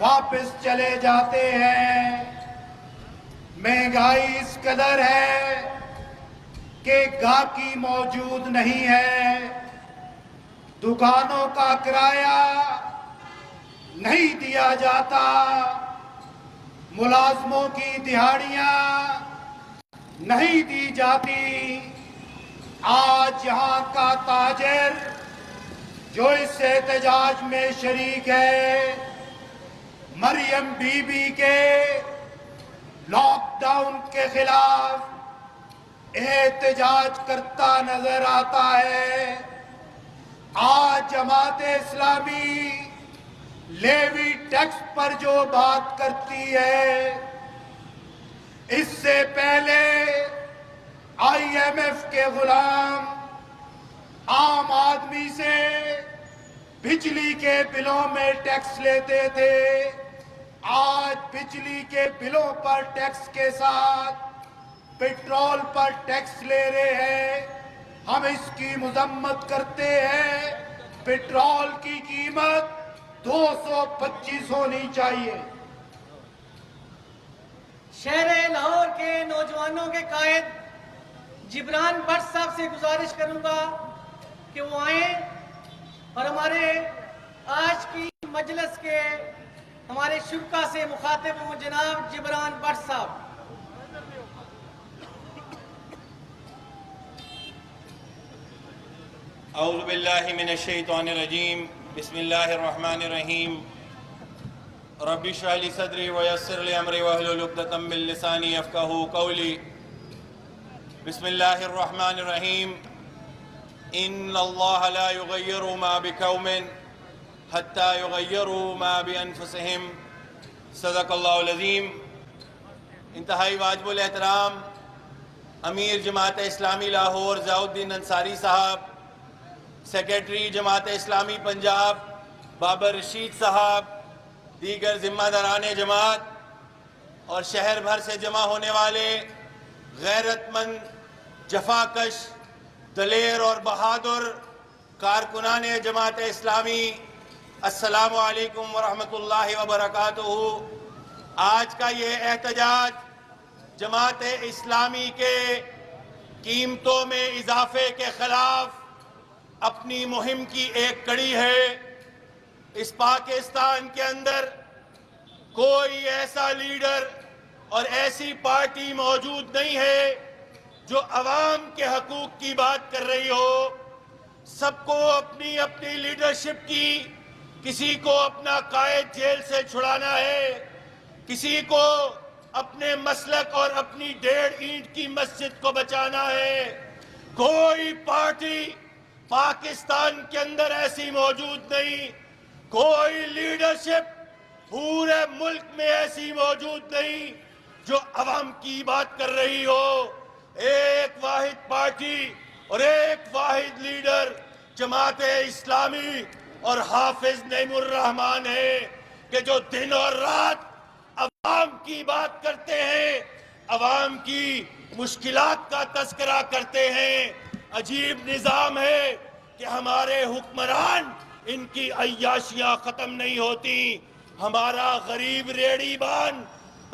واپس چلے جاتے ہیں۔ مہنگائی اس قدر ہے کہ گاہکی موجود نہیں ہے، دکانوں کا کرایہ نہیں دیا جاتا، ملازموں کی دہاڑیاں نہیں دی جاتی۔ آج یہاں کا تاجر جو اس احتجاج میں شریک ہے، مریم بی بی کے لاک ڈاؤن کے خلاف احتجاج کرتا نظر آتا ہے۔ آج جماعت اسلامی لیوی ٹیکس پر جو بات کرتی ہے، اس سے پہلے آئی ایم ایف کے غلام عام آدمی سے بجلی کے بلوں میں ٹیکس لیتے تھے، آج بجلی کے بلوں پر ٹیکس کے ساتھ پیٹرول پر ٹیکس لے رہے ہیں۔ ہم اس کی مذمت کرتے ہیں۔ پیٹرول کی قیمت 225 ہونی چاہیے۔ شہر لاہور کے نوجوانوں کے قائد جبران بٹ صاحب سے گزارش کروں گا کہ وہ آئیں اور ہمارے آج کی مجلس کے ہمارے شرکا سے مخاطب ہوں۔ جناب جبران بٹ صاحب۔ اعوذ باللہ من الشیطان الرجیم، بسم اللہ الرحمن الرحیم۔ رب اشرح لی صدری ویسر لی امری واحلل عقدۃ من لسانی یفقہوا قولی۔ بسم اللہ الرحمن الرحیم۔ ان اللہ لا یغیر ما بقوم حتی یغیروا ما بانفسہم۔ صدق اللہ العظیم۔ انتہائی واجب الاحترام امیر جماعت اسلامی لاہور ضیاء الدین انصاری صاحب، سیکریٹری جماعت اسلامی پنجاب بابر رشید صاحب، دیگر ذمہ داران جماعت اور شہر بھر سے جمع ہونے والے غیرت مند، جفاکش، دلیر اور بہادر کارکنان جماعت اسلامی، السلام علیکم ورحمۃ اللہ وبرکاتہ۔ آج کا یہ احتجاج جماعت اسلامی کے قیمتوں میں اضافے کے خلاف اپنی مہم کی ایک کڑی ہے۔ اس پاکستان کے اندر کوئی ایسا لیڈر اور ایسی پارٹی موجود نہیں ہے جو عوام کے حقوق کی بات کر رہی ہو۔ سب کو اپنی اپنی لیڈرشپ کی، کسی کو اپنا قائد جیل سے چھڑانا ہے، کسی کو اپنے مسلک اور اپنی 1.5 اینٹ کی مسجد کو بچانا ہے۔ کوئی پارٹی پاکستان کے اندر ایسی موجود نہیں، کوئی لیڈرشپ پورے ملک میں ایسی موجود نہیں جو عوام کی بات کر رہی ہو۔ ایک واحد پارٹی اور ایک واحد لیڈر جماعت اسلامی اور حافظ نعیم الرحمن ہے کہ جو دن اور رات عوام کی بات کرتے ہیں، عوام کی مشکلات کا تذکرہ کرتے ہیں۔ عجیب نظام ہے کہ ہمارے حکمران، ان کی عیاشیاں ختم نہیں ہوتی۔ ہمارا غریب ریڑھی بان،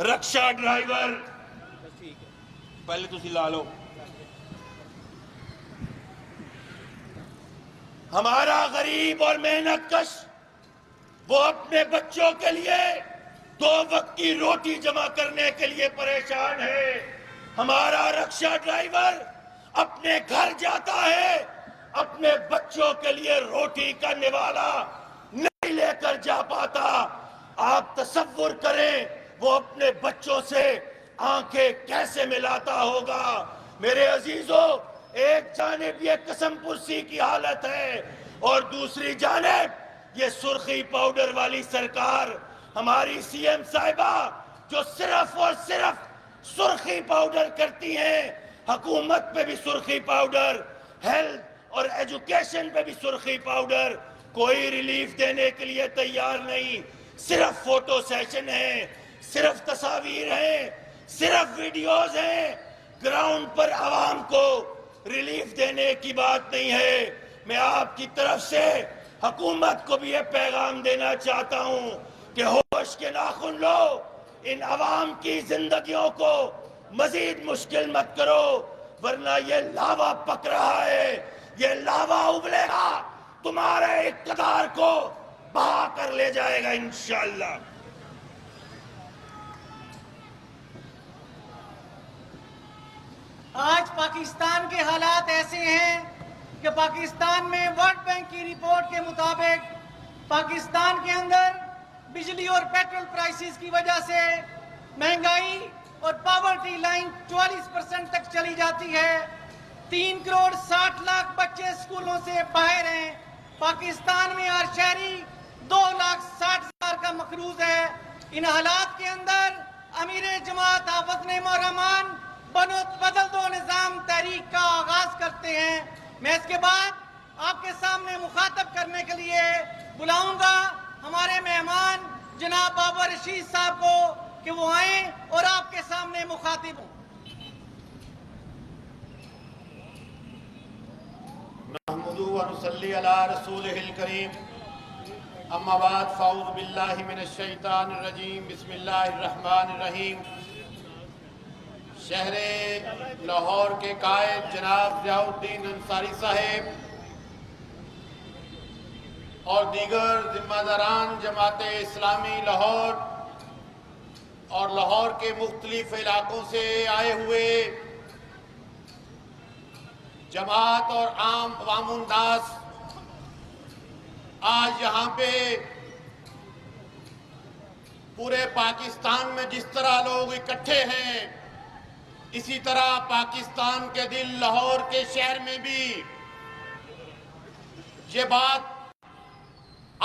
رکشہ ڈرائیور، پہلے تسی لا لو، ہمارا غریب اور محنت کش وہ اپنے بچوں کے لیے 2 وقت کی روٹی جمع کرنے کے لیے پریشان ہے۔ ہمارا رکشہ ڈرائیور اپنے گھر جاتا ہے، اپنے بچوں کے لیے روٹی کا نوالا نہیں لے کر جا پاتا۔ آپ تصور کریں وہ اپنے بچوں سے آنکھیں کیسے ملاتا ہوگا۔ میرے عزیزوں، ایک جانب یہ قسم پرسی کی حالت ہے اور دوسری جانب یہ سرخی پاؤڈر والی سرکار، ہماری سی ایم صاحبہ جو صرف اور صرف سرخی پاؤڈر کرتی ہیں۔ حکومت پہ بھی سرخی پاؤڈر، ہیلتھ اور ایجوکیشن پہ بھی سرخی پاؤڈر، کوئی ریلیف دینے کے لیے تیار نہیں۔ صرف فوٹو سیشن ہیں، صرف تصاویر ہیں، صرف ویڈیوز ہیں، گراؤنڈ پر عوام کو ریلیف دینے کی بات نہیں ہے۔ میں آپ کی طرف سے حکومت کو بھی یہ پیغام دینا چاہتا ہوں کہ ہو ہوش کے ناخن لو، ان عوام کی زندگیوں کو مزید مشکل مت کرو، ورنہ یہ لاوا پک رہا ہے، یہ لاوا ابلے گا، تمہارے اقتدار کو بہا کر لے جائے گا انشاءاللہ۔ آج پاکستان کے حالات ایسے ہیں کہ پاکستان میں ورلڈ بینک کی رپورٹ کے مطابق پاکستان کے اندر بجلی اور پیٹرول پرائسز کی وجہ سے مہنگائی اور پاورٹی لائن 44% تک چلی جاتی ہے۔ 3 کروڑ 60 لاکھ بچے اسکولوں سے باہر ہیں۔ پاکستان میں ہر شہری 2,60,000 کا مقروض ہے۔ ان حالات کے اندر امیر جماعت حافظ نعیم الرحمان بدل دو نظام تحریک کا آغاز کرتے ہیں۔ میں اس کے بعد آپ کے سامنے مخاطب کرنے کے لیے بلاؤں گا ہمارے مہمان جناب بابر رشید صاحب کو کہ وہ آئیں اور آپ کے سامنے مخاطب ہوں۔ نحمدہ و نصلی علی رسولہ الکریم، اما بعد فاعوذ باللہ من الشیطان الرجیم، بسم اللہ الرحمن الرحیم۔ شہر لاہور کے قائد جناب ضیاء الدین انصاری صاحب اور دیگر ذمہ داران جماعت اسلامی لاہور اور لاہور کے مختلف علاقوں سے آئے ہوئے جماعت اور عام عوام الناس، آج یہاں پہ پورے پاکستان میں جس طرح لوگ اکٹھے ہیں، اسی طرح پاکستان کے دل لاہور کے شہر میں بھی یہ بات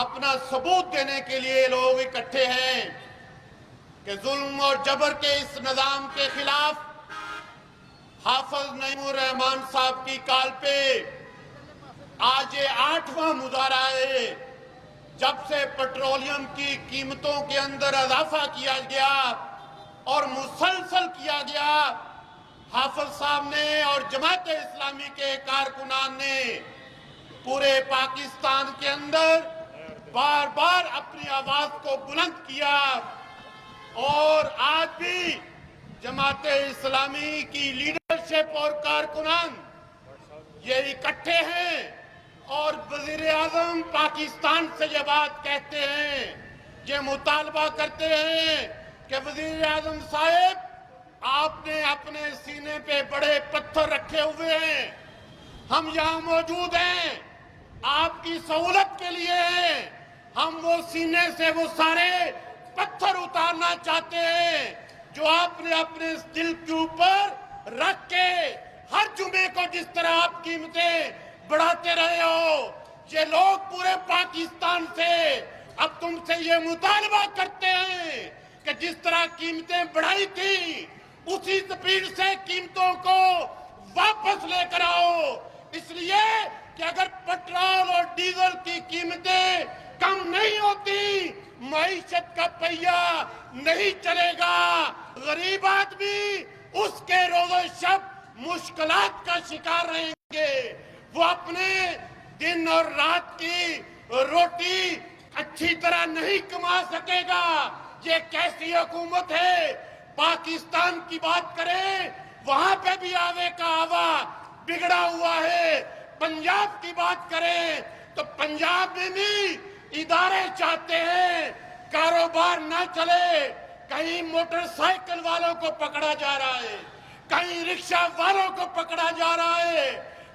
اپنا ثبوت دینے کے لیے لوگ اکٹھے ہیں کہ ظلم اور جبر کے اس نظام کے خلاف حافظ نعیم الرحمان صاحب کی کال پہ آج یہ 8واں مظاہرہ ہے جب سے پیٹرولیم کی قیمتوں کے اندر اضافہ کیا گیا اور مسلسل کیا گیا۔ حافظ صاحب نے اور جماعت اسلامی کے کارکنان نے پورے پاکستان کے اندر بار بار اپنی آواز کو بلند کیا، اور آج بھی جماعت اسلامی کی لیڈرشپ اور کارکنان یہ اکٹھے ہیں اور وزیر اعظم پاکستان سے یہ بات کہتے ہیں، یہ مطالبہ کرتے ہیں کہ وزیر اعظم صاحب آپ نے اپنے سینے پہ بڑے پتھر رکھے ہوئے ہیں، ہم یہاں موجود ہیں آپ کی سہولت کے لیے ہیں، ہم وہ سینے سے وہ سارے پتھر اتارنا چاہتے ہیں جو آپ نے اپنے دل کے اوپر رکھ کے ہر جمعے کو جس طرح آپ قیمتیں بڑھاتے رہے ہو۔ یہ لوگ پورے پاکستان سے اب تم سے یہ مطالبہ کرتے ہیں کہ جس طرح قیمتیں بڑھائی تھی اسی سپیڈ سے قیمتوں کو واپس لے کر آؤ، اس لیے کہ اگر پیٹرول اور ڈیزل کی قیمتیں کم نہیں ہوتی معیشت کا پہیہ نہیں چلے گا، غریب آدمی اس کے روز و شب مشکلات کا شکار رہیں گے، وہ اپنے دن اور رات کی روٹی اچھی طرح نہیں کما سکے گا۔ یہ کیسی حکومت ہے؟ پاکستان کی بات کریں وہاں پہ بھی آوے کا آوا بگڑا ہوا ہے، پنجاب کی بات کریں تو پنجاب میں بھی ادارے چاہتے ہیں کاروبار نہ چلے، کہیں موٹر سائیکل والوں کو پکڑا جا رہا ہے، کہیں رکشہ والوں کو پکڑا جا رہا ہے،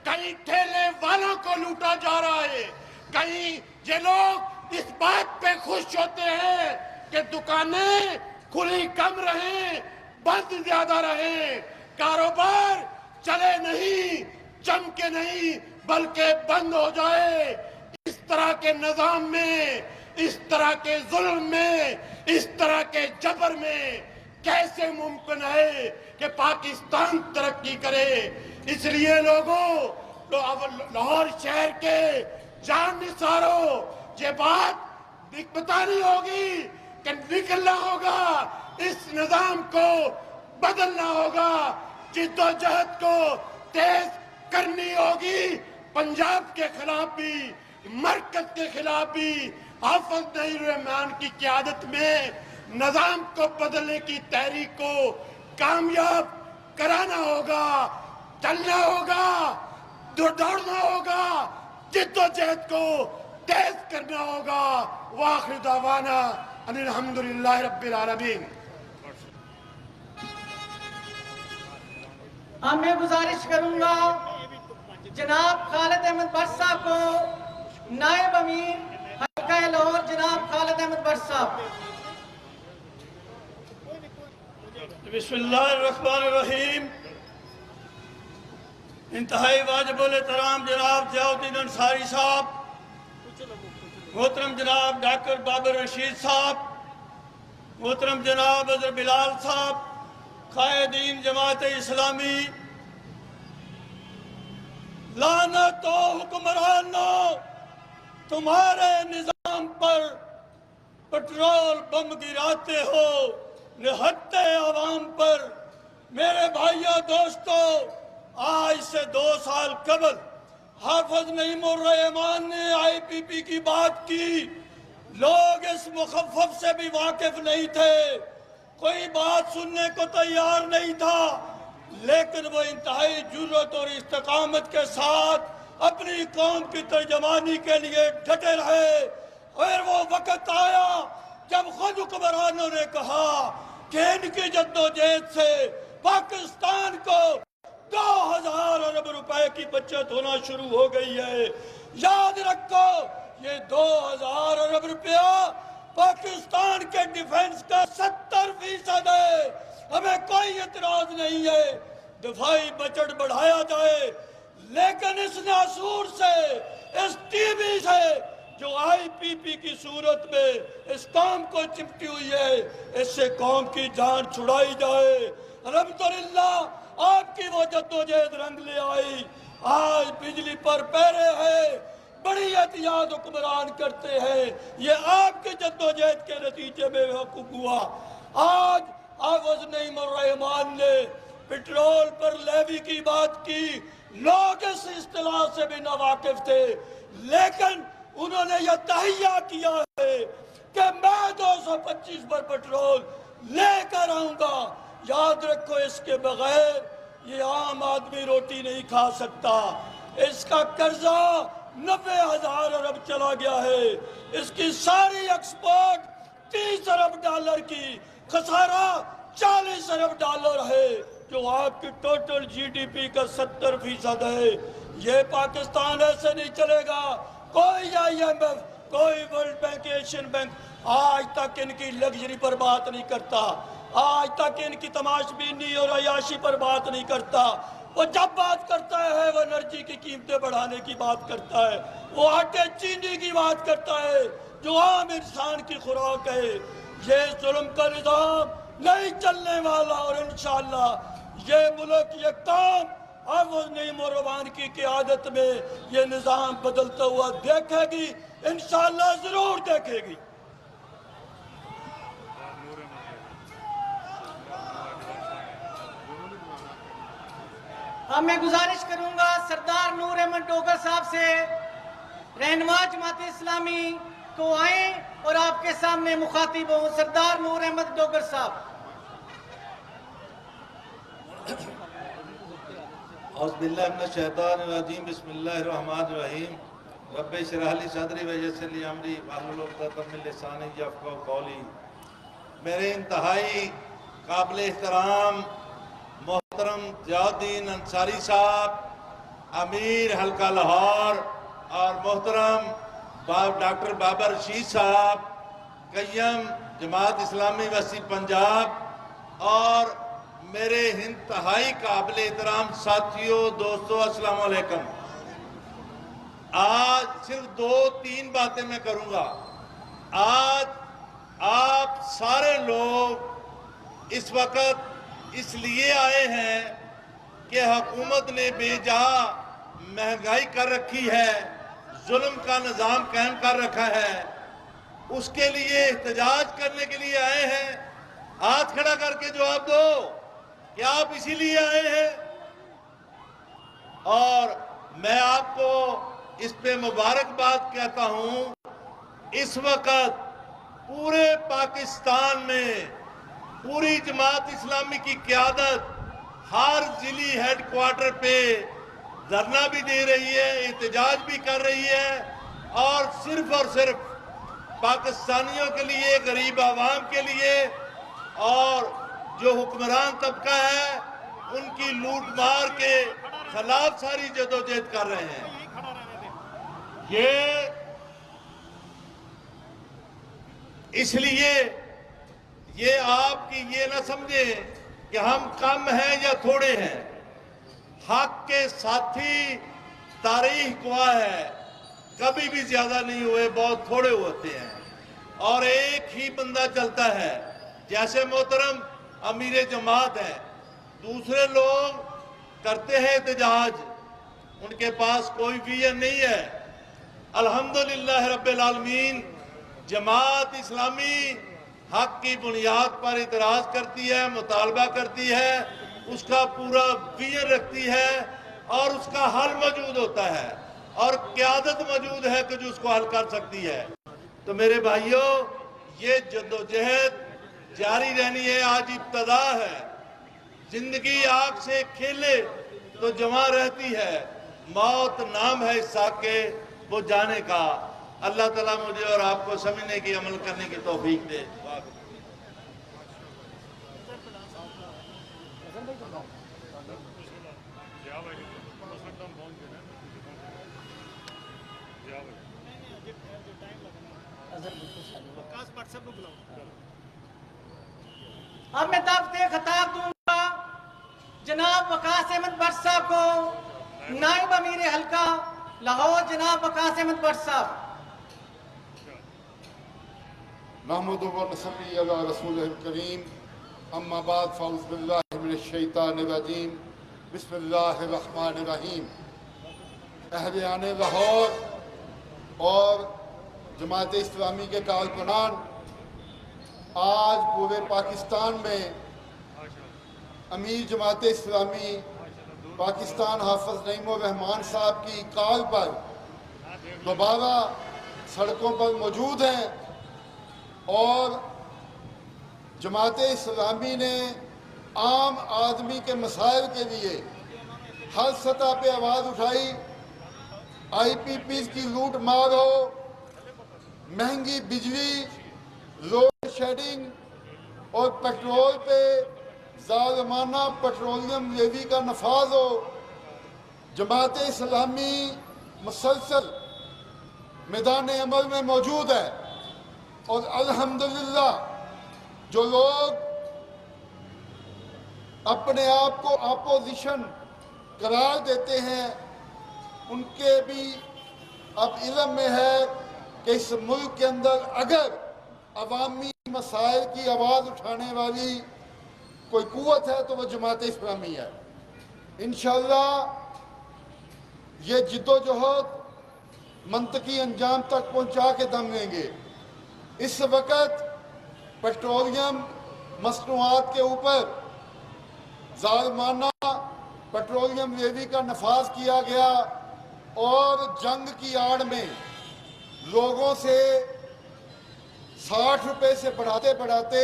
کہیں ٹھیلے والوں کو لوٹا جا رہا ہے، کہیں یہ لوگ اس بات پہ خوش ہوتے ہیں کہ دکانیں کھلی کم رہیں بند زیادہ رہیں، کاروبار چلے نہیں چمکے نہیں بلکہ بند ہو جائے۔ اس طرح کے نظام میں، اس طرح کے ظلم میں، اس طرح کے جبر میں کیسے ممکن ہے کہ پاکستان ترقی کرے؟ اس لیے لوگوں لاہور شہر کے جان نثاروں یہ بات بتانی ہوگی کہ نکلنا ہوگا، اس نظام کو بدلنا ہوگا، جد و جہد کو تیز کرنی ہوگی، پنجاب کے خلاف بھی، مرکز کے خلاف بھی، حافظ نعیم الرحمان کی قیادت میں نظام کو بدلنے کی تحریک کو کامیاب کرانا ہوگا، چلنا ہوگا، دوڑنا ہوگا، جد و جہد کو تیز کرنا ہوگا۔ وآخر دعوانا ان الحمدللہ رب العالمین۔ اب میں گزارش کروں گا جناب خالد احمد بٹ صاحب کو، نائب امیر حلقہ لاہور جناب خالد احمد بٹ صاحب۔ بسم اللہ الرحمن الرحیم۔ انتہائی واجب الاحترام جناب ضیاء الدین انصاری صاحب، محترم جناب ڈاکٹر بابر رشید صاحب، محترم جناب اظہر بلال صاحب، قائدین جماعت اسلامی، لعنت و حکمرانوں، تمہارے نظام پر پٹرول بم گراتے ہو، نہتے عوام پر۔ میرے بھائیوں دوستو، آج سے 2 سال قبل حافظ نعیم الرحمان نے آئی پی پی کی بات کی، لوگ اس مخفف سے بھی واقف نہیں تھے، کوئی بات سننے کو تیار نہیں تھا، لیکن وہ انتہائی جرأت اور استقامت کے ساتھ اپنی قوم کی ترجمانی کے لیے ڈٹے رہے۔ اور وہ وقت آیا جب خود حکمرانوں نے کہا کہ ان کی جدوجہد سے پاکستان کو 2000 ارب روپے کی بچت ہونا شروع ہو گئی ہے۔ یاد رکھو، یہ 2000 ارب روپیہ پاکستان کے ڈیفنس کا 70% ہے۔ ہمیں کوئی اعتراض نہیں ہے دفاعی بجٹ بڑھایا جائے، لیکن اس ناسور سے، اس ٹی وی سے جو آئی پی پی کی صورت میں اس قوم کو چپٹی ہوئی ہے، اس سے قوم کی جان چھڑائی جائے۔ الحمدللہ آپ کی وہ جدوجہد رنگ لے آئی، آج بجلی پر پیرے ہیں، بڑی احتیاط حکمران کرتے ہیں، یہ آپ کی جدوجہد کے نتیجے میں حقوق ہوا۔ آج حافظ نعیم الرحمان نے پٹرول پر لیوی کی بات کی، لوگ اس اصطلاح سے بھی ناواقف تھے، لیکن انہوں نے یہ تہیہ کیا ہے کہ میں 225 پر پٹرول لے کر آؤں گا۔ یاد رکھو، اس کے بغیر یہ عام آدمی روٹی نہیں کھا سکتا۔ اس کا قرضہ 90,000 ارب چلا گیا ہے، اس کی ساری ایکسپورٹ 30 ارب ڈالر کی، خسارہ 40 ارب ڈالر ہے، جو آپ کی ٹوٹل جی ڈی پی کا 70% ہے۔ یہ پاکستان ایسے نہیں چلے گا۔ کوئی آئی ایم ایف، کوئی ورلڈ بینک، ایشین بینک آج تک ان کی لگژری پر بات نہیں کرتا، آج تک ان کی تماش بینی اور عیاشی پر بات نہیں کرتا۔ وہ جب بات کرتا ہے وہ انرجی کی قیمتیں بڑھانے کی بات کرتا ہے، وہ آٹے چینی کی بات کرتا ہے جو عام انسان کی خوراک ہے۔ یہ ظلم کا نظام نہیں چلنے والا، اور انشاءاللہ یہ ملک، یہ قوم حافظ نعیم الرحمان کی قیادت میں یہ نظام بدلتا ہوا دیکھے گی، انشاءاللہ ضرور دیکھے گی۔ اب میں گزارش کروں گا سردار نور احمد ڈوگر صاحب سے، رہنما جماعت اسلامی کو آئیں اور آپ کے سامنے مخاطب ہوں۔ سردار نور احمد ڈوگر صاحب۔ اعوذ باللہ من الشیطان الرجیم، بسم اللہ الرحمن الرحیم۔ رب اشرح لی صدری ویسر لی امری واحلل عقدۃ من لسانی یفقہوا قولی۔ میرے انتہائی قابل احترام محترم ضیاء الدین انصاری صاحب، امیر حلقہ لاہور، اور محترم ڈاکٹر بابر رشید صاحب، قیم جماعت اسلامی وسطی پنجاب، اور میرے انتہائی قابل احترام ساتھیوں، دوستوں، السلام علیکم۔ آج صرف 2-3 باتیں میں کروں گا۔ آج آپ سارے لوگ اس وقت اس لیے آئے ہیں کہ حکومت نے بے جا مہنگائی کر رکھی ہے، ظلم کا نظام قائم کر رکھا ہے، اس کے لیے احتجاج کرنے کے لیے آئے ہیں۔ ہاتھ کھڑا کر کے جواب دو کہ آپ اسی لیے آئے ہیں۔ اور میں آپ کو اس پہ مبارکباد کہتا ہوں اس وقت پورے پاکستان میں پوری جماعت اسلامی کی قیادت ہر ضلعی ہیڈ کوارٹر پہ دھرنا بھی دے رہی ہے، احتجاج بھی کر رہی ہے، اور صرف پاکستانیوں کے لیے، غریب عوام کے لیے اور جو حکمران طبقہ ہے ان کی لوٹ مار کے خلاف ساری جدوجہد کر رہے ہیں۔ یہ اس لیے یہ آپ کی یہ نہ سمجھیں کہ ہم کم ہیں یا تھوڑے ہیں، حق کے ساتھی تاریخ گواہ ہے کبھی بھی زیادہ نہیں ہوئے، بہت تھوڑے ہوتے ہیں، اور ایک ہی بندہ چلتا ہے۔ جیسے محترم امیر جماعت ہے، دوسرے لوگ کرتے ہیں احتجاج، ان کے پاس کوئی ویژن نہیں ہے۔ الحمدللہ رب العالمین جماعت اسلامی حق کی بنیاد پر اعتراض کرتی ہے، مطالبہ کرتی ہے، اس کا پورا ویژن رکھتی ہے اور اس کا حل موجود ہوتا ہے، اور قیادت موجود ہے کہ جو اس کو حل کر سکتی ہے۔ تو میرے بھائیوں، یہ جدوجہد جاری رہنی ہے، آج ابتدا ہے۔ زندگی آگ سے کھیلے تو جمع رہتی ہے، موت نام ہے اس ساکھ کے وہ جانے کا۔ اللہ تعالیٰ مجھے اور آپ کو سمجھنے کی، عمل کرنے کی توفیق دے۔ اب میں دعوت خطاب دوں گا جناب وقاص احمد بٹ صاحب کو، نائب امیر حلقہ لاہور جناب وقاص احمد بٹ صاحب۔ نحمدہ و نصلی علی رسولہ الکریم، اما بعد فاعوذ باللہ من الشیطان الرجیم، بسم اللہ الرحمن الرحیم۔ اہلِ لاہور اور جماعت اسلامی کے کارکنان آج پورے پاکستان میں امیر جماعت اسلامی پاکستان حافظ نعیم الرحمان صاحب کی کال پر دوبارہ سڑکوں پر موجود ہیں، اور جماعت اسلامی نے عام آدمی کے مسائل کے لیے ہر سطح پہ آواز اٹھائی۔ آئی پی پیز کی لوٹ مار ہو، مہنگی بجلی، لوڈ شیڈنگ اور پیٹرول پہ ظالمانہ پیٹرولیم لیوی کا نفاذ ہو، جماعت اسلامی مسلسل میدان عمل میں موجود ہے، اور الحمدللہ جو لوگ اپنے آپ کو اپوزیشن قرار دیتے ہیں ان کے بھی اب علم میں ہے کہ اس ملک کے اندر اگر عوامی مسائل کی آواز اٹھانے والی کوئی قوت ہے تو وہ جماعت اسلامی ہے۔ انشاءاللہ یہ جدوجہد منطقی انجام تک پہنچا کے دم لیں گے۔ اس وقت پیٹرولیم مصنوعات کے اوپر ظالمانہ پیٹرولیم لیوی کا نفاذ کیا گیا، اور جنگ کی آڑ میں لوگوں سے 60 روپے سے بڑھاتے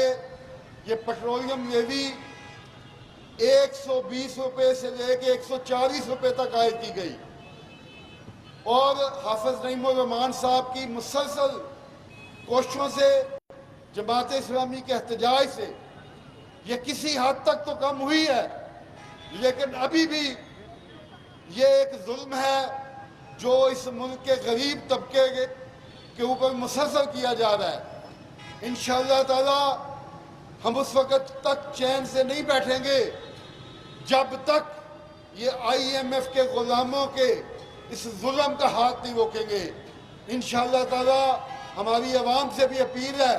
یہ پیٹرولیم لیوی 120 روپے سے لے کے 140 روپے تک عائد کی گئی، اور حافظ نعیم الرحمان صاحب کی مسلسل کوششوں سے، جماعت اسلامی کے احتجاج سے یہ کسی حد تک تو کم ہوئی ہے، لیکن ابھی بھی یہ ایک ظلم ہے جو اس ملک کے غریب طبقے کے اوپر مسلسل کیا جا رہا ہے۔ انشاءاللہ تعالی ہم اس وقت تک چین سے نہیں بیٹھیں گے جب تک یہ آئی ایم ایف کے غلاموں کے اس ظلم کا ہاتھ نہیں روکیں گے۔ انشاءاللہ تعالی ہماری عوام سے بھی اپیل ہے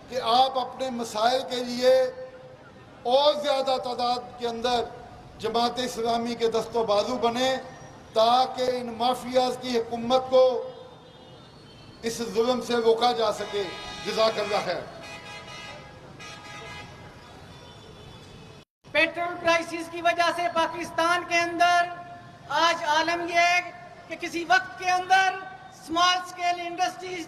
کہ آپ اپنے مسائل کے لیے اور زیادہ تعداد کے اندر جماعت اسلامی کے دست و بازو بنیں، تاکہ ان مافیاز کی حکومت کو اس ظلم سے روکا جا سکے۔ جزاک اللہ خیر۔ پیٹرول پرائسز کی وجہ سے پاکستان کے اندر آج عالم یہ ہے کہ کسی وقت کے اندر اسمال سکیل انڈسٹریز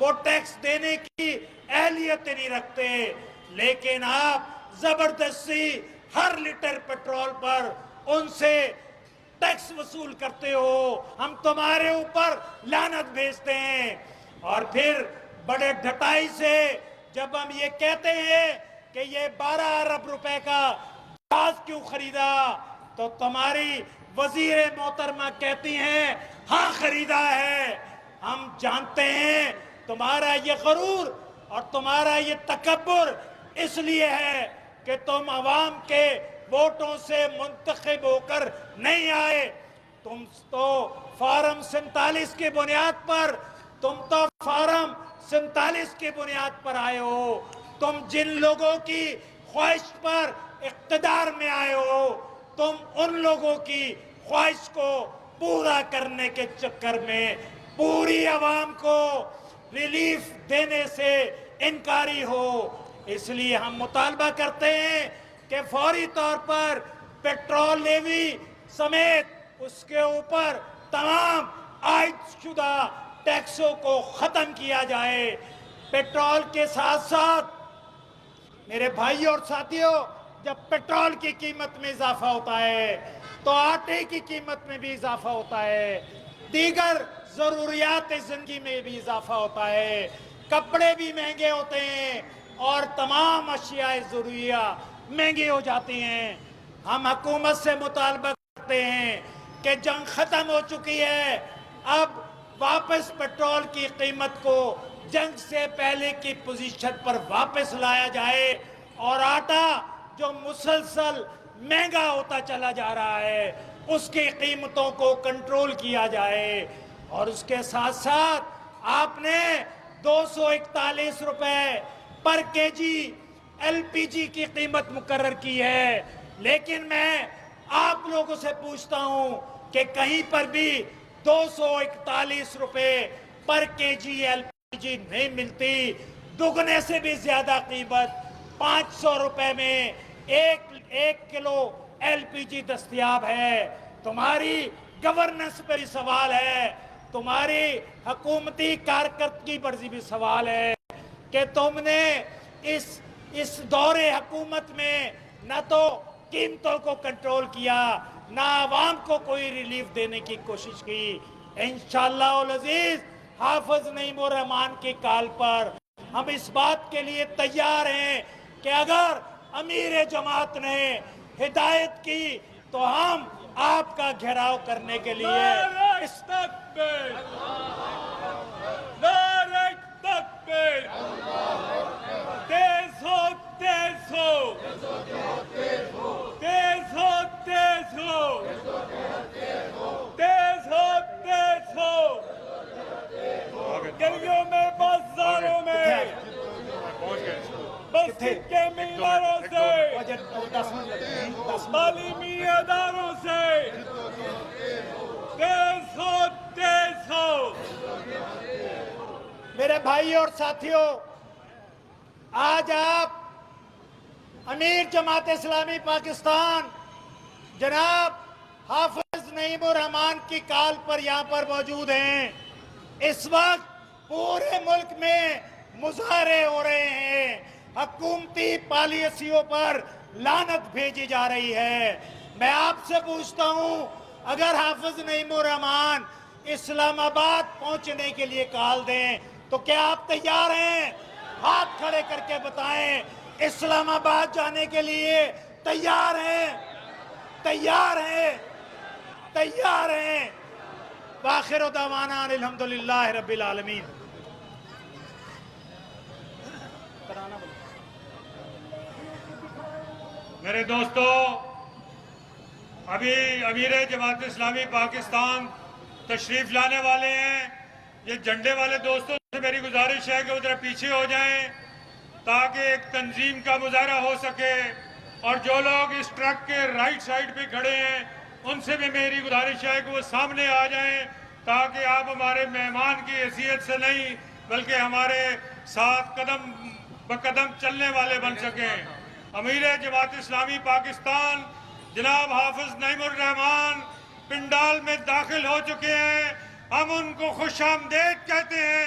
وہ ٹیکس دینے کی اہلیت نہیں رکھتے، لیکن آپ زبردستی ہر لیٹر پیٹرول پر ان سے ٹیکس وصول کرتے ہو، ہم تمہارے اوپر لعنت بھیجتے ہیں۔ اور پھر بڑے ڈھٹائی سے جب ہم یہ کہتے ہیں کہ یہ 12 ارب روپے کا جہاز کیوں خریدا، تو تمہاری وزیر محترمہ کہتی ہیں ہاں خریدا ہے۔ ہم جانتے ہیں تمہارا یہ غرور اور تمہارا یہ تکبر اس لیے ہے کہ تم عوام کے ووٹوں سے منتخب ہو کر نہیں آئے، تم تو فارم 47 کی بنیاد پر آئے ہو، تم جن لوگوں کی خواہش پر اقتدار میں آئے ہو، تم ان لوگوں کی خواہش کو پورا کرنے کے چکر میں پوری عوام کو ریلیف دینے سے انکاری ہو۔ اس لیے ہم مطالبہ کرتے ہیں کہ فوری طور پر پیٹرول لیوی سمیت اس کے اوپر تمام عائد شدہ ٹیکسوں کو ختم کیا جائے۔ پیٹرول کے ساتھ ساتھ میرے بھائی اور ساتھیوں، جب پیٹرول کی قیمت میں اضافہ ہوتا ہے تو آٹے کی قیمت میں بھی اضافہ ہوتا ہے، دیگر ضروریات زندگی میں بھی اضافہ ہوتا ہے، کپڑے بھی مہنگے ہوتے ہیں اور تمام اشیاء ضروریہ مہنگی ہو جاتی ہیں۔ ہم حکومت سے مطالبہ کرتے ہیں کہ جنگ ختم ہو چکی ہے، اب واپس پیٹرول کی قیمت کو جنگ سے پہلے کی پوزیشن پر واپس لایا جائے اور آٹا جو مسلسل مہنگا ہوتا چلا جا رہا ہے اس کی قیمتوں کو کنٹرول کیا جائے۔ اور اس کے ساتھ ساتھ آپ نے 241 روپے پر کے جی ایل پی جی کی قیمت مقرر کی ہے، لیکن میں آپ لوگوں سے پوچھتا ہوں کہ کہیں پر بھی 241 روپے پر کے جی ایل پی جی نہیں ملتی، دگنے سے بھی زیادہ قیمت 500 روپے میں ایک کلو ایل پی جی دستیاب ہے۔ تمہاری گورننس پر بھی سوال ہے، تمہاری حکومتی کارکردگی پر بھی سوال ہے کہ تم نے اس دور حکومت میں نہ تو قیمتوں کو کنٹرول کیا، نہ عوام کو کوئی ریلیف دینے کی کوشش کی۔ انشاءاللہ العزیز حافظ نعیم الرحمن کی کال پر ہم اس بات کے لیے تیار ہیں کہ اگر امیر جماعت نے ہدایت کی تو ہم آپ کا گھیراؤ کرنے کے لیے تیز ہو تیز ہو تیز ہو تیز ہو تیز ہو تیز ہو گلیوں میں بازاروں میں مسجد کے میناروں سے تعلیمی اداروں سے تیز ہو تیز ہو۔ میرے بھائی اور ساتھیوں، آج آپ امیر جماعت اسلامی پاکستان جناب حافظ نعیم الرحمن کی کال پر یہاں پر موجود ہیں۔ اس وقت پورے ملک میں مظاہرے ہو رہے ہیں، حکومتی پالیسیوں پر لعنت بھیجی جا رہی ہے۔ میں آپ سے پوچھتا ہوں، اگر حافظ نعیم الرحمن اسلام آباد پہنچنے کے لیے کال دیں تو کیا آپ تیار ہیں؟ ہاتھ کھڑے کر کے بتائیں، اسلام آباد جانے کے لیے تیار ہیں؟ تیار ہیں؟ تیار ہیں؟ وآخر دعوانا الحمدللہ رب العالمین۔ میرے دوستو، ابھی امیر جماعت اسلامی پاکستان تشریف لانے والے ہیں۔ یہ جھنڈے والے دوستوں سے میری گزارش ہے کہ ادھر پیچھے ہو جائیں تاکہ ایک تنظیم کا مظاہرہ ہو سکے، اور جو لوگ اس ٹرک کے رائٹ سائڈ پہ کھڑے ہیں ان سے بھی میری گزارش ہے کہ وہ سامنے آ جائیں تاکہ آپ ہمارے مہمان کی حیثیت سے نہیں بلکہ ہمارے ساتھ قدم بقدم چلنے والے بن سکیں۔ امیر جماعت اسلامی پاکستان جناب حافظ نعیم الرحمن پنڈال میں داخل ہو چکے ہیں۔ ہم ان کو خوش آمدید کہتے ہیں،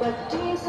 25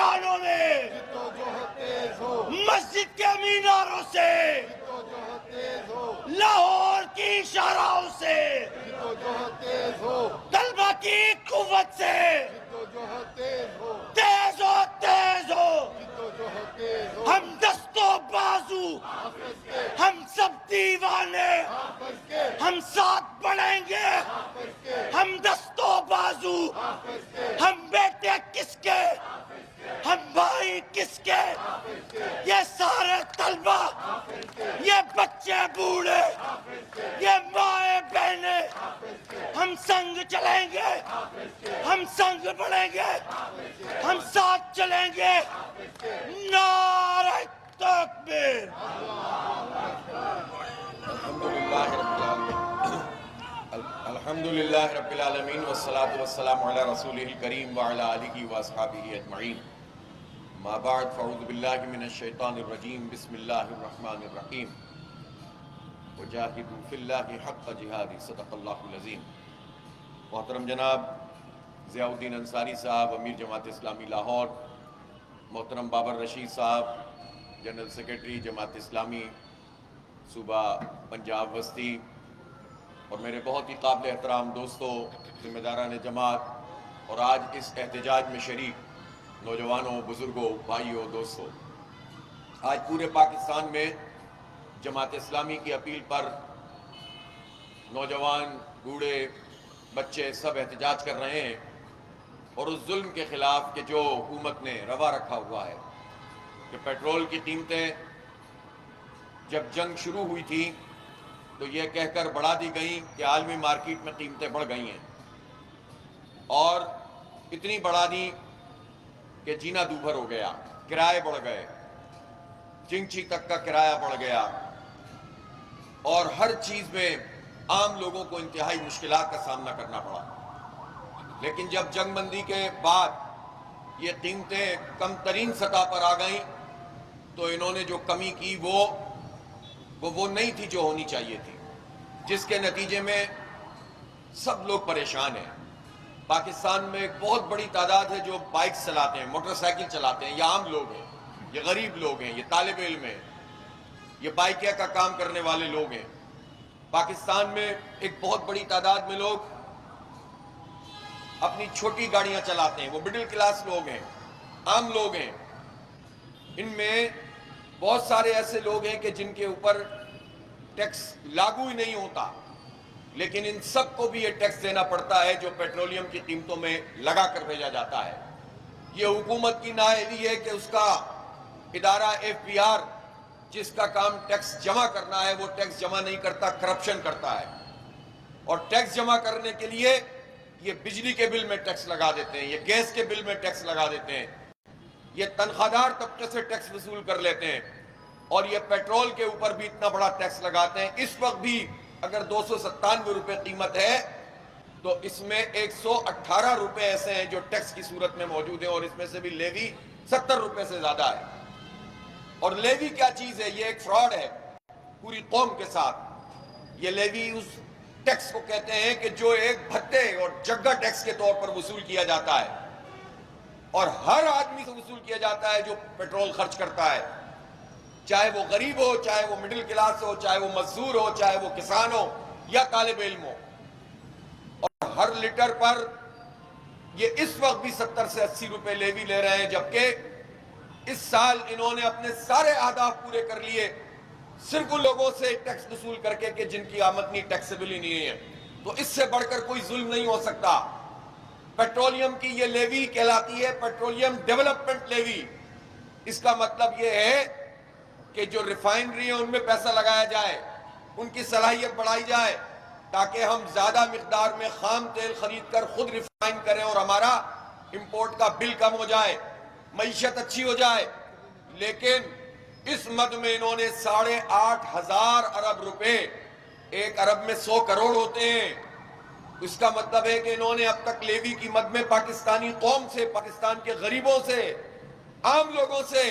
ایرانوں نے مسجد کے میناروں سے لاہور کی شاہراہوں سے طلبہ کی قوت سے تیز ہو تیز ہو ہم دستوں بازو ہم سب دیوانے ہم ساتھ بڑھیں گے ہم دستوں بازو ہم بیٹے کس کے ہم بھائی کس کے یہ سارے طلبہ یہ بچے بوڑھے یہ مائیں بہنیں ہم سنگ چلیں گے ہم سنگ بڑھیں گے ہم ساتھ چلیں گے نعرہ تکبیر الحمدللہ رب العالمین والصلاة والسلام علی رسولہ الکریم وعلی آلہ واصحابہ اجمعین ما بعد فاعوذ باللہ من الشیطان الرجیم بسم اللہ الرحمن الرحیم وجاہدوا فی اللہ حق جہادہ صدق اللہ العظیم. محترم جناب ضیاء الدین انصاری صاحب امیر جماعت اسلامی لاہور، محترم بابر رشید صاحب جنرل سیکرٹری جماعت اسلامی صوبہ پنجاب وسطی، اور میرے بہت ہی قابل احترام دوستوں، ذمہ داران جماعت اور آج اس احتجاج میں شریک نوجوانوں، بزرگوں، بھائیوں، دوستوں، آج پورے پاکستان میں جماعت اسلامی کی اپیل پر نوجوان، بوڑھے، بچے سب احتجاج کر رہے ہیں، اور اس ظلم کے خلاف کہ جو حکومت نے روا رکھا ہوا ہے کہ پیٹرول کی قیمتیں جب جنگ شروع ہوئی تھی تو یہ کہہ کر بڑھا دی گئیں کہ عالمی مارکیٹ میں قیمتیں بڑھ گئی ہیں، اور اتنی بڑھا دی کہ جینا دوبھر ہو گیا، کرائے بڑھ گئے، چنگچی تک کا کرایہ بڑھ گیا، اور ہر چیز میں عام لوگوں کو انتہائی مشکلات کا سامنا کرنا پڑا. لیکن جب جنگ بندی کے بعد یہ قیمتیں کم ترین سطح پر آ گئیں تو انہوں نے جو کمی کی وہ نہیں تھی جو ہونی چاہیے تھی، جس کے نتیجے میں سب لوگ پریشان ہیں. پاکستان میں ایک بہت بڑی تعداد ہے جو بائک چلاتے ہیں، موٹر سائیکل چلاتے ہیں، یہ عام لوگ ہیں، یہ غریب لوگ ہیں، یہ طالب علم ہیں، یہ بائکیا کا کام کرنے والے لوگ ہیں. پاکستان میں ایک بہت بڑی تعداد میں لوگ اپنی چھوٹی گاڑیاں چلاتے ہیں، وہ مڈل کلاس لوگ ہیں، عام لوگ ہیں. ان میں بہت سارے ایسے لوگ ہیں کہ جن کے اوپر ٹیکس لاگو ہی نہیں ہوتا، لیکن ان سب کو بھی یہ ٹیکس دینا پڑتا ہے جو پیٹرولیم کی قیمتوں میں لگا کر بھیجا جاتا ہے. یہ حکومت کی نااہلی ہے کہ اس کا ادارہ FPR جس کا کام ٹیکس جمع کرنا ہے وہ ٹیکس جمع نہیں کرتا، کرپشن کرتا ہے. اور ٹیکس جمع کرنے کے لیے یہ بجلی کے بل میں ٹیکس لگا دیتے ہیں، یہ گیس کے بل میں ٹیکس لگا دیتے ہیں، یہ تنخواہ دار طبقے سے ٹیکس وصول کر لیتے ہیں، اور یہ پیٹرول کے اوپر بھی اتنا بڑا ٹیکس لگاتے ہیں. اس وقت بھی اگر 297 روپے قیمت ہے تو اس میں 118 روپے ایسے ہیں جو ٹیکس کی صورت میں موجود ہیں، اور اس میں سے بھی لیوی 70 روپے سے زیادہ ہے. اور لیوی کیا چیز ہے؟ یہ ایک فراڈ ہے پوری قوم کے ساتھ. یہ لیوی اس ٹیکس کو کہتے ہیں کہ جو ایک بھتے اور جگہ ٹیکس کے طور پر وصول کیا جاتا ہے، اور ہر آدمی سے وصول کیا جاتا ہے جو پیٹرول خرچ کرتا ہے، چاہے وہ غریب ہو، چاہے وہ مڈل کلاس ہو، چاہے وہ مزدور ہو، چاہے وہ کسان ہو یا طالب علم ہو. اور ہر لیٹر پر یہ اس وقت بھی 70 سے 80 روپے لیوی لے رہے ہیں، جبکہ اس سال انہوں نے اپنے سارے اہداف پورے کر لیے صرف ان لوگوں سے ٹیکس وصول کر کے کہ جن کی آمدنی ٹیکسیبل ہی نہیں ہے. تو اس سے بڑھ کر کوئی ظلم نہیں ہو سکتا. پیٹرولیم کی یہ لیوی کہلاتی ہے پیٹرولیم ڈیولپمنٹ لیوی. اس کا مطلب یہ ہے کہ جو ریفائنری ہیں ان میں پیسہ لگایا جائے، ان کی صلاحیت بڑھائی جائے، تاکہ ہم زیادہ مقدار میں خام تیل خرید کر خود ریفائن کریں اور ہمارا امپورٹ کا بل کم ہو جائے، معیشت اچھی ہو جائے. لیکن اس مد میں انہوں نے 8,500 ارب روپے، 1 ارب میں 100 کروڑ ہوتے ہیں. اس کا مطلب ہے کہ انہوں نے اب تک لیوی کی مد میں پاکستانی قوم سے، پاکستان کے غریبوں سے، عام لوگوں سے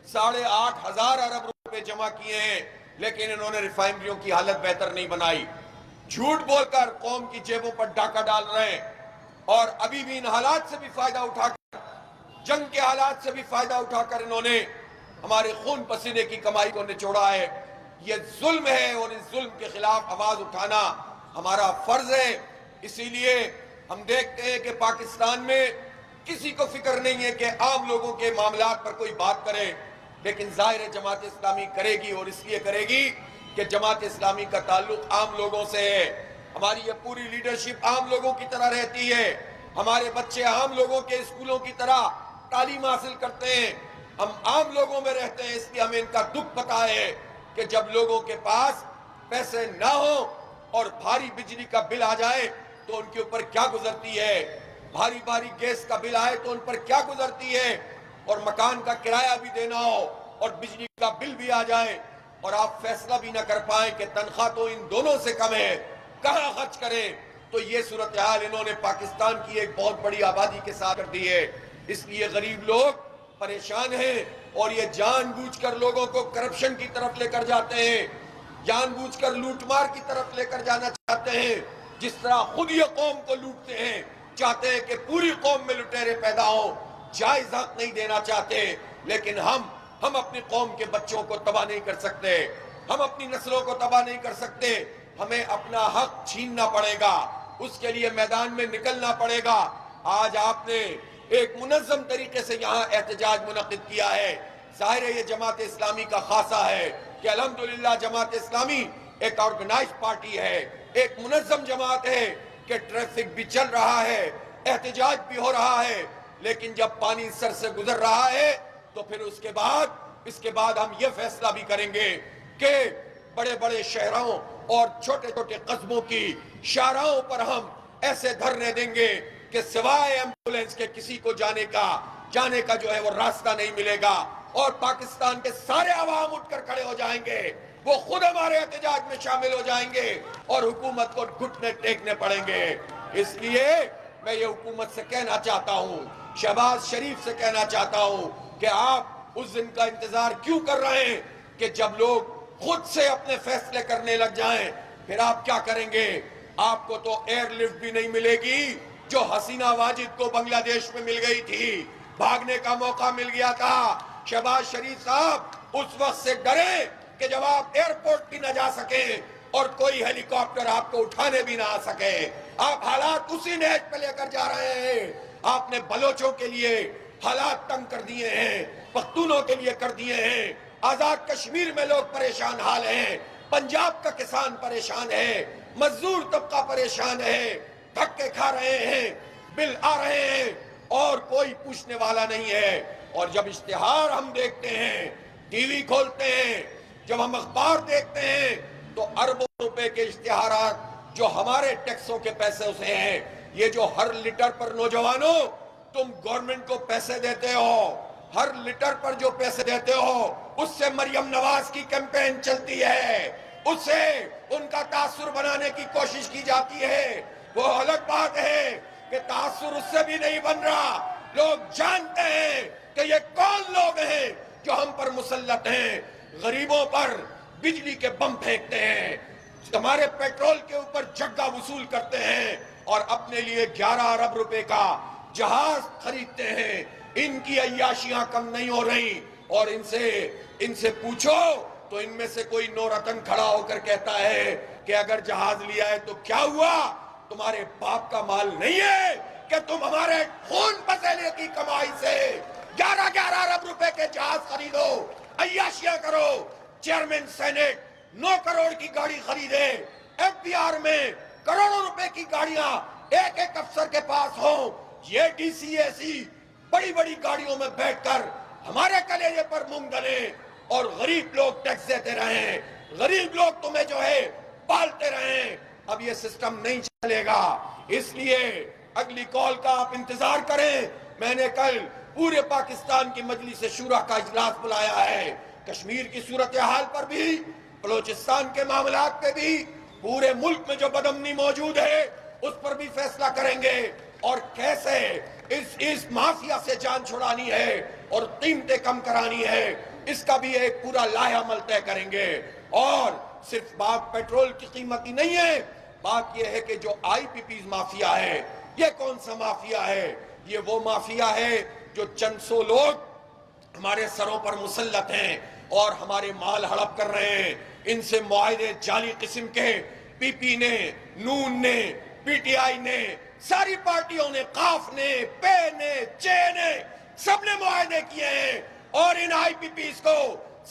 8,500 ارب روپے جمع کیے ہیں، لیکن انہوں نے ریفائنریوں کی حالت بہتر نہیں بنائی. جھوٹ بول کر قوم کی جیبوں پر ڈاکہ ڈال رہے ہیں، اور ابھی بھی ان حالات سے بھی فائدہ اٹھا کر جنگ کے حالات سے بھی فائدہ اٹھا کر انہوں نے ہمارے خون پسینے کی کمائی کو نچوڑا ہے. یہ ظلم ہے اور اس ظلم کے خلاف آواز اٹھانا ہمارا فرض ہے. اسی لیے ہم دیکھتے ہیں کہ پاکستان میں کسی کو فکر نہیں ہے کہ عام لوگوں کے معاملات پر کوئی بات کرے، لیکن ظاہر ہے جماعت اسلامی کرے گی، اور اس لیے کرے گی کہ جماعت اسلامی کا تعلق عام لوگوں سے ہے. ہماری یہ پوری لیڈرشپ عام لوگوں کی طرح رہتی ہے. ہمارے بچے عام لوگوں کے اسکولوں کی طرح تعلیم حاصل کرتے ہیں. ہم عام لوگوں میں رہتے ہیں. اس لیے ہمیں ان کا دکھ پتہ ہے کہ جب لوگوں کے پاس پیسے نہ ہوں اور بھاری بجلی کا بل آ جائے تو ان کے اوپر کیا گزرتی ہے، بھاری بھاری گیس کا بل آئے تو ان پر کیا گزرتی ہے، اور مکان کا کرایہ بھی دینا ہو اور بجلی کا بل بھی آ جائے اور آپ فیصلہ بھی نہ کر پائیں کہ تنخواہ تو ان دونوں سے کم ہے، کہاں خرچ کریں. تو یہ صورتحال انہوں نے پاکستان کی ایک بہت بڑی آبادی کے ساتھ کر دی ہے. اس لیے غریب لوگ پریشان ہیں اور یہ جان بوجھ کر لوگوں کو کرپشن کی طرف لے کر جاتے ہیں، جان بوجھ کر لوٹ مار کی طرف لے کر جانا چاہتے ہیں. جس طرح خود یہ قوم کو لوٹتے ہیں، چاہتے ہیں کہ پوری قوم میں لٹیرے پیدا ہوں، جائز حق نہیں دینا چاہتے. لیکن ہم اپنی قوم کے بچوں کو تباہ نہیں کر سکتے، ہم اپنی نسلوں کو تباہ نہیں کر سکتے. ہمیں اپنا حق چھیننا پڑے گا، اس کے لیے میدان میں نکلنا پڑے گا. آج آپ نے ایک منظم طریقے سے یہاں احتجاج منعقد کیا ہے. ظاہر ہے یہ جماعت اسلامی کا خاصہ ہے کہ الحمدللہ جماعت اسلامی ایک آرگنائز پارٹی ہے، ایک منظم جماعت ہے کہ ٹریفک بھی چل رہا ہے، احتجاج بھی ہو رہا ہے. لیکن جب پانی سر سے گزر رہا ہے تو پھر اس کے بعد ہم یہ فیصلہ بھی کریں گے کہ بڑے بڑے شہروں اور چھوٹے چھوٹے قصبوں کی شاہراہوں پر ہم ایسے دھرنے دیں گے کہ سوائے ایمبولینس کے کسی کو جانے کا جو ہے وہ راستہ نہیں ملے گا. اور پاکستان کے سارے عوام اٹھ کر کھڑے ہو جائیں گے، وہ خود ہمارے احتجاج میں شامل ہو جائیں گے اور حکومت کو گھٹنے ٹیکنے پڑیں گے. اس لیے میں یہ حکومت سے کہنا چاہتا ہوں، شہباز شریف سے کہنا چاہتا ہوں کہ آپ اس دن کا انتظار کیوں کر رہے ہیں کہ جب لوگ خود سے اپنے فیصلے کرنے لگ جائیں. پھر آپ کیا کریں گے؟ آپ کو تو ایئر لفٹ بھی نہیں ملے گی جو حسینہ واجد کو بنگلہ دیش میں مل گئی تھی، بھاگنے کا موقع مل گیا تھا. شہباز شریف صاحب اس وقت سے ڈرے کہ جب آپ ایئرپورٹ بھی نہ جا سکیں اور کوئی ہیلی کاپٹر آپ کو اٹھانے بھی نہ آ سکے. آپ حالات اسی نیج پہ لے کر جا رہے ہیں. آپ نے بلوچوں کے لیے حالات تنگ کر دیے ہیں، پختونوں کے لیے کر دیے ہیں. آزاد کشمیر میں لوگ پریشان حال ہیں، پنجاب کا کسان پریشان ہے، مزدور طبقہ پریشان ہے، دھکے کھا رہے ہیں، بل آ رہے ہیں اور کوئی پوچھنے والا نہیں ہے. اور جب اشتہار ہم دیکھتے ہیں، ٹی وی کھولتے ہیں، جب ہم اخبار دیکھتے ہیں تو اربوں روپے کے اشتہارات جو ہمارے ٹیکسوں کے پیسے سے ہیں. یہ جو ہر لیٹر پر نوجوانوں تم گورنمنٹ کو پیسے دیتے ہو، ہر لیٹر پر جو پیسے دیتے ہو اس سے مریم نواز کی کیمپین چلتی ہے، اس سے ان کا تاثر بنانے کی کوشش کی جاتی ہے. وہ الگ بات ہے کہ تاثر اس سے بھی نہیں بن رہا. لوگ جانتے ہیں کہ یہ کون لوگ ہیں جو ہم پر مسلط ہیں، غریبوں پر بجلی کے بم پھینکتے ہیں، ہمارے پیٹرول کے اوپر جگہ وصول کرتے ہیں اور اپنے لیے 11 ارب روپے کا جہاز خریدتے ہیں. ان کی عیاشیاں کم نہیں ہو رہی. اور ان سے پوچھو تو ان میں سے کوئی نورتن کھڑا ہو کر کہتا ہے کہ اگر جہاز لیا ہے تو کیا ہوا، تمہارے باپ کا مال نہیں ہے کہ تم ہمارے خون پسینے کی کمائی سے 11 ارب روپے کے جہاز خریدو، عیاشیاں کرو. چیئرمین سینٹ 9 کروڑ کی گاڑی خریدے، ایف بی آر میں کروڑوں روپے کی گاڑیاں ایک ایک افسر کے پاس ہوں. یہ ڈی سی اے سی بڑی بڑی گاڑیوں میں بیٹھ کر ہمارے کلیجے پر مونگ ڈلے اور غریب لوگ ٹیکس دیتے رہیں، غریب لوگ تمہیں جو ہے پالتے رہیں. اب یہ سسٹم نہیں چلے گا. اس لیے اگلی کال کا آپ انتظار کریں. میں نے کل پورے پاکستان کی مجلس شورا کا اجلاس بلایا ہے. کشمیر کی صورتحال پر بھی، بلوچستان کے معاملات پہ بھی، پورے ملک میں جو بدامنی موجود ہے اس پر بھی فیصلہ کریں گے اور کیسے اس مافیا سے جان چھڑانی ہے اور قیمتیں کم کرانی ہے. اس کا بھی ایک پورا لائحہ عمل طے کریں گے. اور صرف بات پیٹرول کی قیمت ہی نہیں ہے، بات یہ ہے کہ جو آئی پی پیز مافیا ہے، یہ کون سا مافیا ہے؟ یہ وہ مافیا ہے جو چند سو لوگ ہمارے سروں پر مسلط ہیں اور ہمارے مال ہڑپ کر رہے ہیں، ان سے معاہدے جعلی قسم کے پی پی نے، نون نے، پی ٹی آئی نے، ساری پارٹیوں نے، قاف نے، پے نے، چے نے، سب نے معاہدے کیے ہیں اور ان آئی پی پیز کو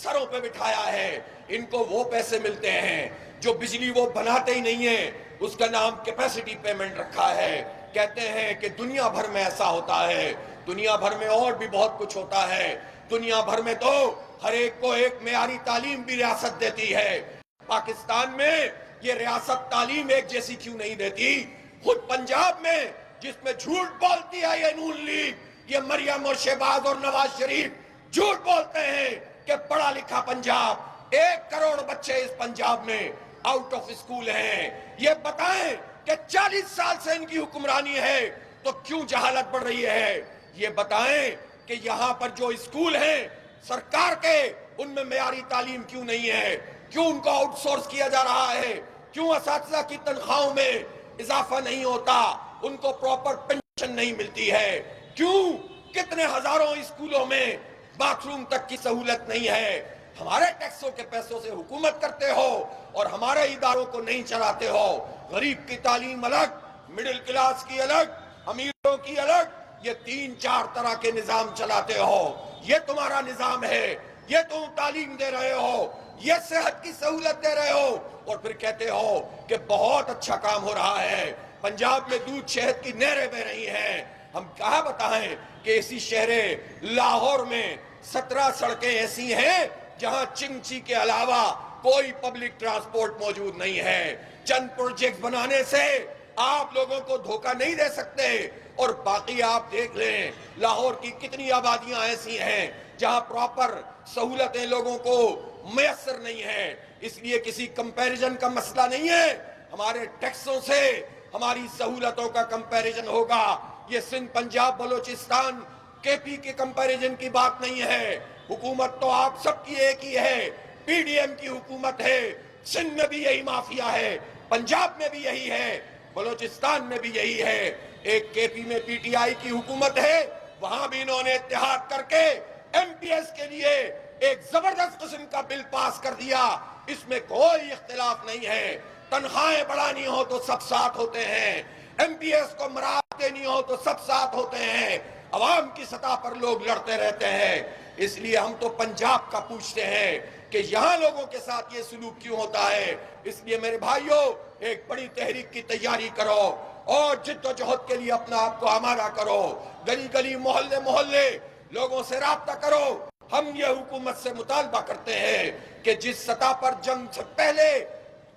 سروں پہ بٹھایا ہے۔ ان کو وہ پیسے ملتے ہیں جو بجلی وہ بناتے ہی نہیں ہیں، اس کا نام کیپیسٹی پیمنٹ رکھا ہے۔ کہتے ہیں کہ دنیا بھر میں ایسا ہوتا ہے، دنیا بھر میں اور بھی بہت کچھ ہوتا ہے۔ دنیا بھر میں تو ہر ایک کو ایک معیاری تعلیم بھی ریاست دیتی ہے، پاکستان میں یہ ریاست تعلیم ایک جیسی کیوں نہیں دیتی؟ خود پنجاب میں جس میں جھوٹ بولتی ہے یہ نون لیگ، یہ مریم اور شہباز اور نواز شریف جھوٹ بولتے ہیں کہ پڑھا لکھا پنجاب، 1 کروڑ بچے اس پنجاب میں آؤٹ آف اسکول ہیں۔ یہ بتائیں کہ 40 سال سے ان کی حکمرانی ہے تو کیوں جہالت بڑھ رہی ہے؟ یہ بتائیں کہ یہاں پر جو اسکول ہیں سرکار کے، ان میں معیاری تعلیم کیوں نہیں ہے؟ کیوں ان کو آؤٹ سورس کیا جا رہا ہے؟ کیوں اساتذہ کی تنخواہوں میں اضافہ نہیں ہوتا؟ ان کو پراپر پینشن نہیں ملتی ہے؟ کیوں کتنے ہزاروں اسکولوں میں باتھ روم تک کی سہولت نہیں ہے؟ ہمارے ٹیکسوں کے پیسوں سے حکومت کرتے ہو اور ہمارے اداروں کو نہیں چلاتے ہو۔ غریب کی تعلیم الگ، مڈل کلاس کی الگ، امیروں کی الگ، یہ 3-4 طرح کے نظام چلاتے ہو۔ یہ تمہارا نظام ہے، یہ تم تعلیم دے رہے ہو، یہ صحت کی سہولت دے رہے ہو، اور پھر کہتے ہو کہ بہت اچھا کام ہو رہا ہے، پنجاب میں دودھ شہد کی نہریں بہ رہی ہیں۔ ہم کہاں بتائیں کہ اسی شہر لاہور میں 17 سڑکیں ایسی ہیں جہاں چنگچی کے علاوہ کوئی پبلک ٹرانسپورٹ موجود نہیں ہے۔ چند پروجیکٹ بنانے سے آپ لوگوں کو دھوکہ نہیں دے سکتے، اور باقی آپ دیکھ لیں لاہور کی کتنی آبادیاں ایسی ہیں جہاں پراپر سہولتیں لوگوں کو میسر نہیں ہیں۔ اس لیے کسی کمپیریزن کا مسئلہ نہیں ہے، ہمارے ٹیکسوں سے ہماری سہولتوں کا کمپیریزن ہوگا۔ یہ سندھ، پنجاب، بلوچستان، کے پی کے کمپیریزن کی بات نہیں ہے۔ حکومت تو آپ سب کی ایک ہی ہے، پی ڈی ایم کی حکومت ہے۔ سندھ میں بھی یہی مافیا ہے، پنجاب میں بھی یہی ہے، بلوچستان میں بھی یہی ہے۔ ایک کے پی میں پی ٹی آئی کی حکومت ہے، وہاں بھی انہوں نے اتحاد کر کے ایم پی ایس کے لیے ایک زبردست قسم کا بل پاس کر دیا۔ اس میں کوئی اختلاف نہیں ہے۔ تنخواہیں بڑھانی ہو تو سب ساتھ ہوتے ہیں، ایم پی ایس کو مراحت دینی ہو تو سب ساتھ ہوتے ہیں۔ عوام کی سطح پر لوگ لڑتے رہتے ہیں۔ اس لیے ہم تو پنجاب کا پوچھتے ہیں کہ یہاں لوگوں کے ساتھ یہ سلوک کیوں ہوتا ہے۔ اس لیے میرے بھائیوں، ایک بڑی تحریک کی تیاری کرو اور جد و جہد کے لیے اپنا آپ کو آمادہ کرو۔ گلی گلی، محلے محلے لوگوں سے رابطہ کرو۔ ہم یہ حکومت سے مطالبہ کرتے ہیں کہ جس سطح پر جنگ سے پہلے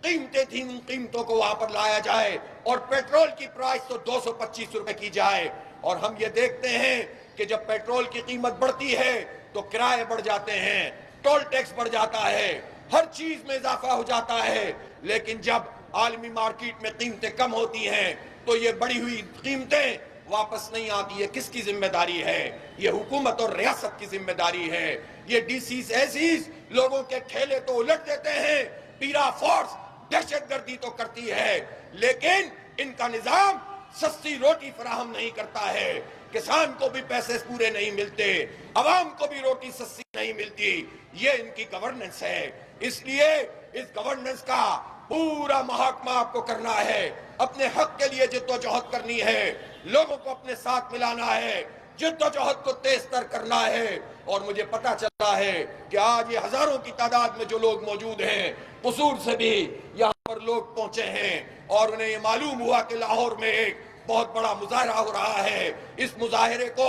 قیمتیں تھیں ان قیمتوں کو وہاں پر لایا جائے، اور پیٹرول کی پرائس تو 225 روپے کی جائے۔ اور ہم یہ دیکھتے ہیں کہ جب پیٹرول کی قیمت بڑھتی ہے تو کرائے بڑھ جاتے ہیں، ٹول ٹیکس بڑھ جاتا ہے، ہر چیز میں اضافہ ہو جاتا ہے۔ لیکن جب عالمی مارکیٹ میں قیمتیں کم ہوتی ہیں تو یہ بڑھی ہوئی قیمتیں واپس نہیں آتی ہے۔ کس کی ذمہ داری ہے؟ یہ حکومت اور ریاست کی ذمہ داری ہے۔ یہ ڈی سیز ایسیز لوگوں کے ٹھیلے تو الٹ دیتے ہیں، پیرا فورس دہشت گردی تو کرتی ہے، لیکن ان کا نظام سستی روٹی فراہم نہیں کرتا ہے۔ کسان کو بھی پیسے پورے نہیں ملتے، عوام کو بھی روٹی سستی نہیں ملتی۔ یہ ان کی گورننس ہے۔ اس لیے اس گورننس کا پورا محاکمہ آپ کو کرنا ہے، اپنے حق کے لیے جد و جہد کرنی ہے، لوگوں کو اپنے ساتھ ملانا ہے، جد و جہد کو تیز تر کرنا ہے۔ اور مجھے پتا چلا ہے کہ آج یہ ہزاروں کی تعداد میں جو لوگ موجود ہیں، قصور سے بھی یہاں پر لوگ پہنچے ہیں، اور انہیں یہ معلوم ہوا کہ لاہور میں ایک بہت بڑا مظاہرہ ہو رہا ہے۔ اس مظاہرے کو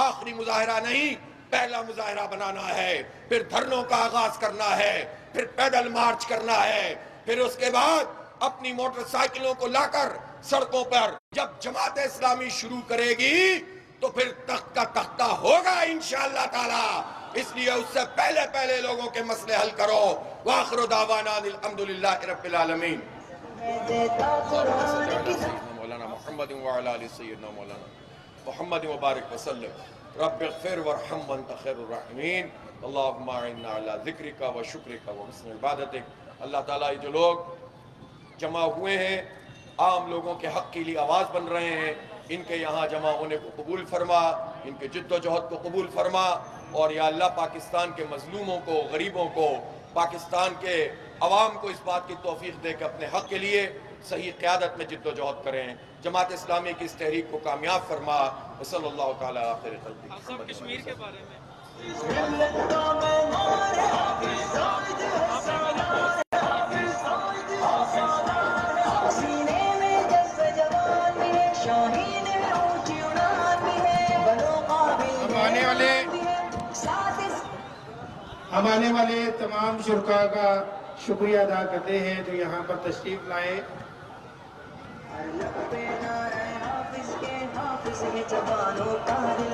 آخری مظاہرہ نہیں، پہلا مظاہرہ بنانا ہے، پھر دھرنوں کا آغاز کرنا ہے، پھر پیدل مارچ کرنا ہے، پھر اس کے بعد اپنی موٹر سائیکلوں کو لا کر سڑکوں پر جب جماعت اسلامی شروع کرے گی تو پھر تخت کا تختہ ہوگا انشاءاللہ تعالی۔ اس لیے اس سے پہلے لوگوں کے مسئلے حل کرو۔ وآخر دعوانا الحمدللہ رب العالمین۔ مولانا محمد وعلی آل سیدنا مولانا محمد مبارک وسلم۔ رب اغفر وارحم وانت خیر الراحمین۔ اللہم اعنا علی ذکرک و شکرک و حسن عبادتک۔ اللہ تعالیٰ جو لوگ جمع ہوئے ہیں، عام لوگوں کے حق کے لیے آواز بن رہے ہیں، ان کے یہاں جمع ہونے کو قبول فرما۔ ان کے جد و جہد کو قبول فرما، اور یا اللہ پاکستان کے مظلوموں کو، غریبوں کو، پاکستان کے عوام کو اس بات کی توفیق دے کہ اپنے حق کے لیے صحیح قیادت میں جد و جہد کریں۔ جماعت اسلامی کی اس تحریک کو کامیاب فرما۔ وصلی اللہ تعالیٰ علی خیر خلقہ۔ کشمیر کے بارے میں ہم آنے والے تمام شرکاء کا شکریہ ادا کرتے ہیں جو یہاں پر تشریف لائے۔ حافظ کے حافظ ہے جوانوں کا دل